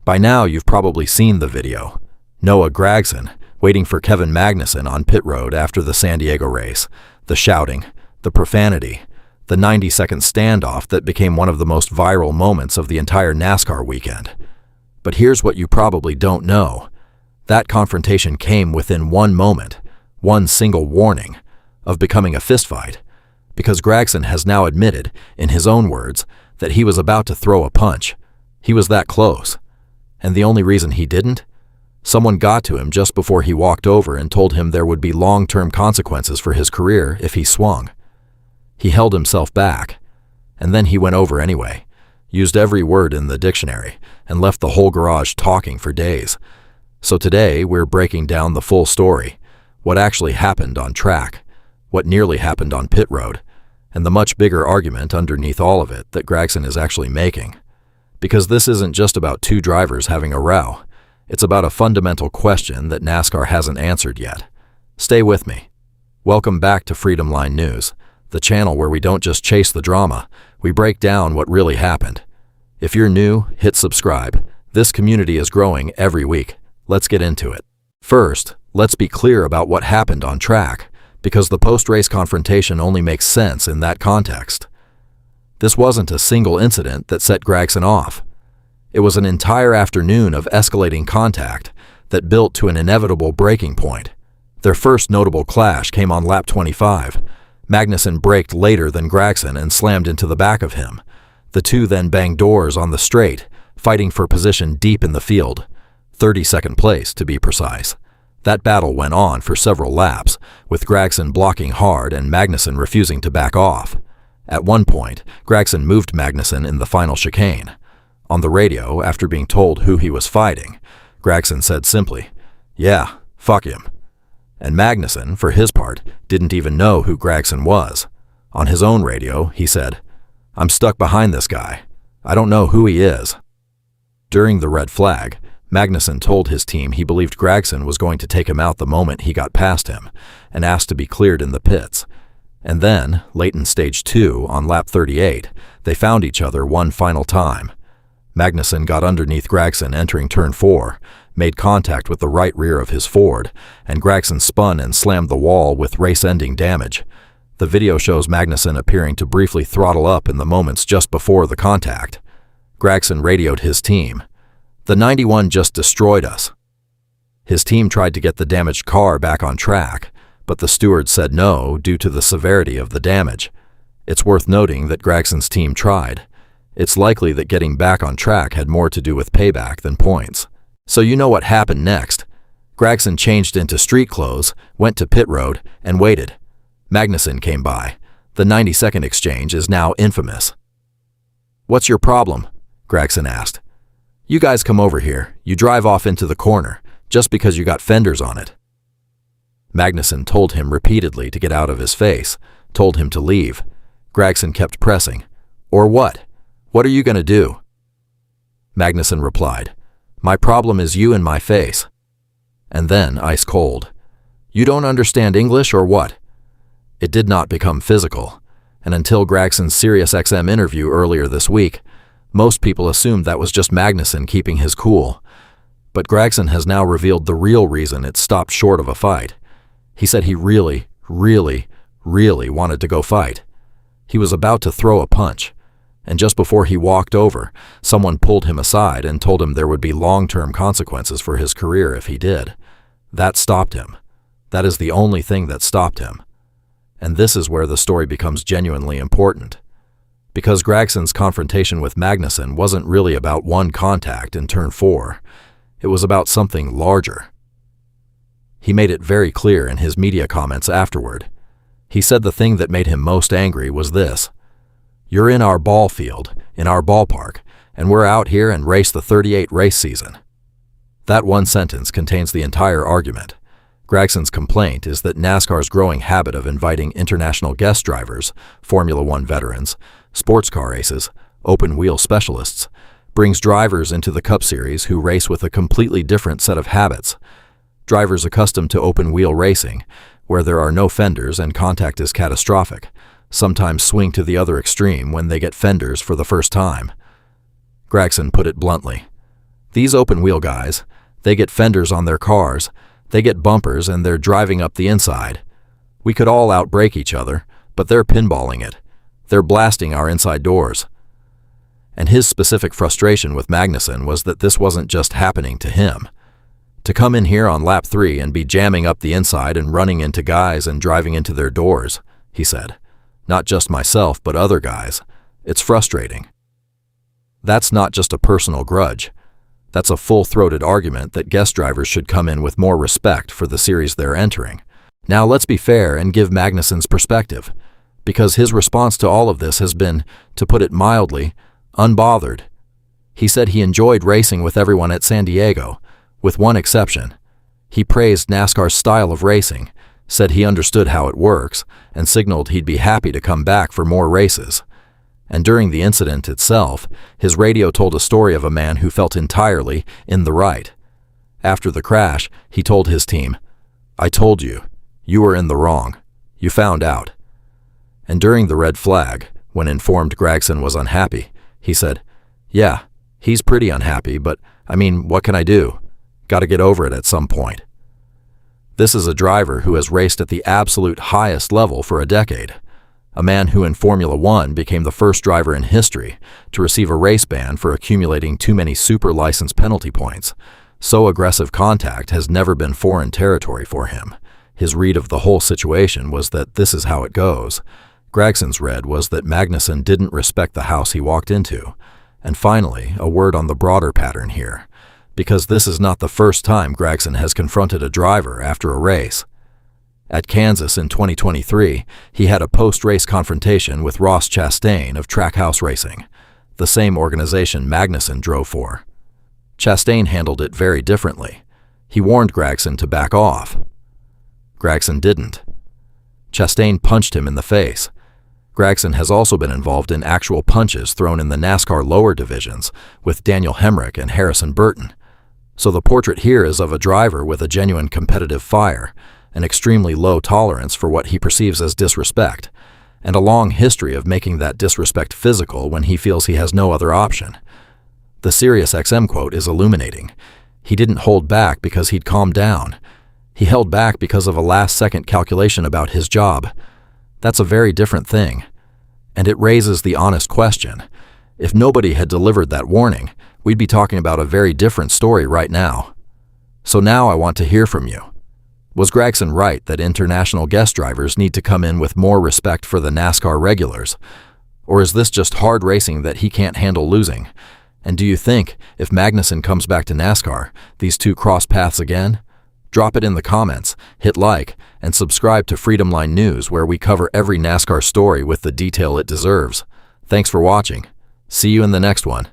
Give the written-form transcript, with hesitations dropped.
By now, you've probably seen the video. Noah Gragson waiting for Kevin Magnussen on pit road after the San Diego race. The shouting, the profanity, the 90-second standoff that became one of the most viral moments of the entire NASCAR weekend. But here's what you probably don't know. That confrontation came within one moment, one single warning, of becoming a fistfight, because Gragson has now admitted, in his own words, that he was about to throw a punch. He was that close. And the only reason he didn't? Someone got to him just before he walked over and told him there would be long-term consequences for his career if he swung. He held himself back, and then he went over anyway, used every word in the dictionary, and left the whole garage talking for days. So today, we're breaking down the full story, what actually happened on track, what nearly happened on pit road, and the much bigger argument underneath all of it that Gragson is actually making. Because this isn't just about two drivers having a row. It's about a fundamental question that NASCAR hasn't answered yet. Stay with me. Welcome back to Freedom Line News, the channel where we don't just chase the drama, we break down what really happened. If you're new, hit subscribe. This community is growing every week. Let's get into it. First, let's be clear about what happened on track, because the post-race confrontation only makes sense in that context. This wasn't a single incident that set Gragson off. It was an entire afternoon of escalating contact that built to an inevitable breaking point. Their first notable clash came on lap 25. Magnussen braked later than Gragson and slammed into the back of him. The two then banged doors on the straight, fighting for position deep in the field, 32nd place to be precise. That battle went on for several laps, with Gragson blocking hard and Magnussen refusing to back off. At one point, Gragson moved Magnussen in the final chicane. On the radio, after being told who he was fighting, Gragson said simply, "Yeah, fuck him." And Magnussen, for his part, didn't even know who Gragson was. On his own radio, he said, "I'm stuck behind this guy. I don't know who he is." During the red flag, Magnussen told his team he believed Gragson was going to take him out the moment he got past him, and asked to be cleared in the pits. And then, late in Stage 2, on lap 38, they found each other one final time. Magnussen got underneath Gragson entering Turn 4, made contact with the right rear of his Ford, and Gragson spun and slammed the wall with race-ending damage. The video shows Magnussen appearing to briefly throttle up in the moments just before the contact. Gragson radioed his team. "The 91 just destroyed us." His team tried to get the damaged car back on track, but the steward said no due to the severity of the damage. It's worth noting that Gragson's team tried. It's likely that getting back on track had more to do with payback than points. So you know what happened next. Gragson changed into street clothes, went to pit road, and waited. Magnussen came by. The 90-second exchange is now infamous. "What's your problem?" Gragson asked. "You guys come over here. You drive off into the corner, just because you got fenders on it." Magnussen told him repeatedly to get out of his face, told him to leave. Gragson kept pressing. "Or what? What are you going to do?" Magnussen replied, "My problem is you in my face." And then, ice cold, "You don't understand English or what?" It did not become physical, and until Gragson's SiriusXM interview earlier this week, most people assumed that was just Magnussen keeping his cool. But Gragson has now revealed the real reason it stopped short of a fight. He said he really wanted to go fight. He was about to throw a punch, and just before he walked over, someone pulled him aside and told him there would be long-term consequences for his career if he did. That stopped him. That is the only thing that stopped him. And this is where the story becomes genuinely important. Because Gragson's confrontation with Magnussen wasn't really about one contact in Turn 4. It was about something larger. He made it very clear in his media comments afterward. He said the thing that made him most angry was this: "You're in our ball field, in our ballpark, and we're out here and race the 38 race season." That one sentence contains the entire argument. Gragson's complaint is that NASCAR's growing habit of inviting international guest drivers, Formula One veterans, sports car aces, open-wheel specialists, brings drivers into the Cup Series who race with a completely different set of habits. Drivers accustomed to open-wheel racing, where there are no fenders and contact is catastrophic, sometimes swing to the other extreme when they get fenders for the first time. Gragson put it bluntly. These open-wheel guys, they get fenders on their cars, they get bumpers, and they're driving up the inside. We could all outbrake each other, but they're pinballing it. They're blasting our inside doors. And his specific frustration with Magnussen was that this wasn't just happening to him. To come in here on lap 3 and be jamming up the inside and running into guys and driving into their doors, he said. Not just myself, but other guys. It's frustrating. That's not just a personal grudge. That's a full-throated argument that guest drivers should come in with more respect for the series they're entering. Now let's be fair and give Magnussen's perspective, because his response to all of this has been, to put it mildly, unbothered. He said he enjoyed racing with everyone at San Diego, with one exception. He praised NASCAR's style of racing, said he understood how it works, and signaled he'd be happy to come back for more races. And during the incident itself, his radio told a story of a man who felt entirely in the right. After the crash, he told his team, "I told you, you were in the wrong. You found out." And during the red flag, when informed Gragson was unhappy, he said, "Yeah, he's pretty unhappy, but I mean, what can I do? Gotta get over it at some point." This is a driver who has raced at the absolute highest level for a decade. A man who in Formula One became the first driver in history to receive a race ban for accumulating too many super license penalty points. So aggressive contact has never been foreign territory for him. His read of the whole situation was that this is how it goes. Gragson's read was that Magnussen didn't respect the house he walked into. And finally, a word on the broader pattern here, because this is not the first time Gragson has confronted a driver after a race. At Kansas in 2023, he had a post-race confrontation with Ross Chastain of Trackhouse Racing, the same organization Magnussen drove for. Chastain handled it very differently. He warned Gragson to back off. Gragson didn't. Chastain punched him in the face. Gragson has also been involved in actual punches thrown in the NASCAR lower divisions with Daniel Hemrick and Harrison Burton. So the portrait here is of a driver with a genuine competitive fire, an extremely low tolerance for what he perceives as disrespect, and a long history of making that disrespect physical when he feels he has no other option. The SiriusXM quote is illuminating. He didn't hold back because he'd calmed down. He held back because of a last-second calculation about his job. That's a very different thing. And it raises the honest question. If nobody had delivered that warning, we'd be talking about a very different story right now. So now I want to hear from you. Was Gragson right that international guest drivers need to come in with more respect for the NASCAR regulars? Or is this just hard racing that he can't handle losing? And do you think, if Magnussen comes back to NASCAR, these two cross paths again? Drop it in the comments, hit like, and subscribe to Freedom Line News, where we cover every NASCAR story with the detail it deserves. Thanks for watching. See you in the next one.